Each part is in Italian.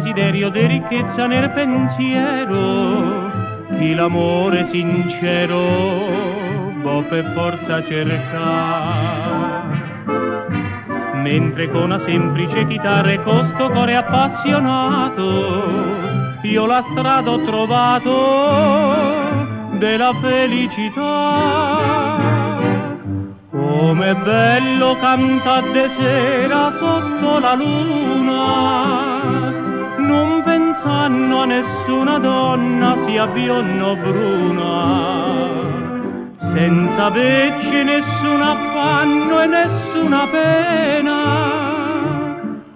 desiderio di ricchezza nel pensiero, chi l'amore sincero può per forza cercare. Mentre con una semplice chitarra e con sto cuore appassionato io la strada ho trovato della felicità. Com'è bello cantar de sera sotto la luna, non pensando a nessuna donna sia bionda o bruna, senza averci nessun affanno e nessuna pena,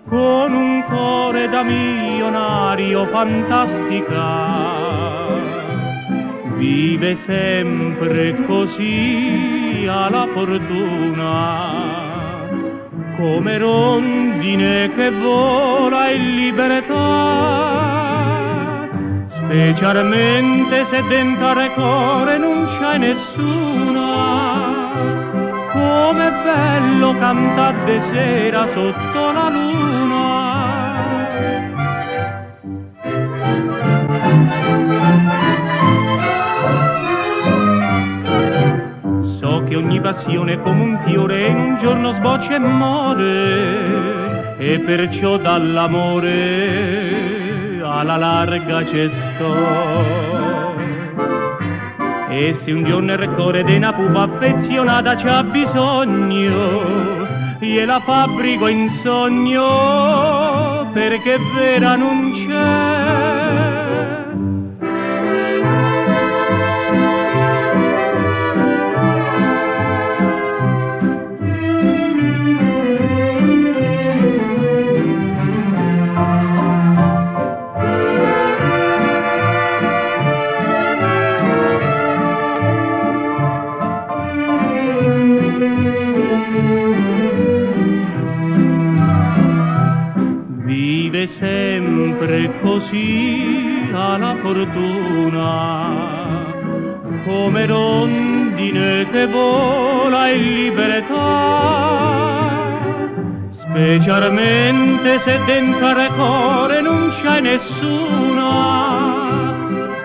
con un cuore da milionario fantastica. Vive sempre così alla fortuna, come rondine che vola in libertà, specialmente se dentro al cuore non c'è nessuna. Com'è bello cantar de sera sotto la luna. Che ogni passione è come un fiore in un giorno sboccia e muore, e perciò dall'amore alla larga ci sto. E se un giorno il cuore di una pupa affezionata c'ha bisogno, gliela fabbrico in sogno, perché vera non c'è. Vive sempre così alla fortuna, come rondine che vola in libertà, specialmente se dentro al cuore non c'è nessuna.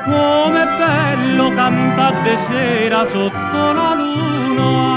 Com'è bello cantar de sera sotto la luna.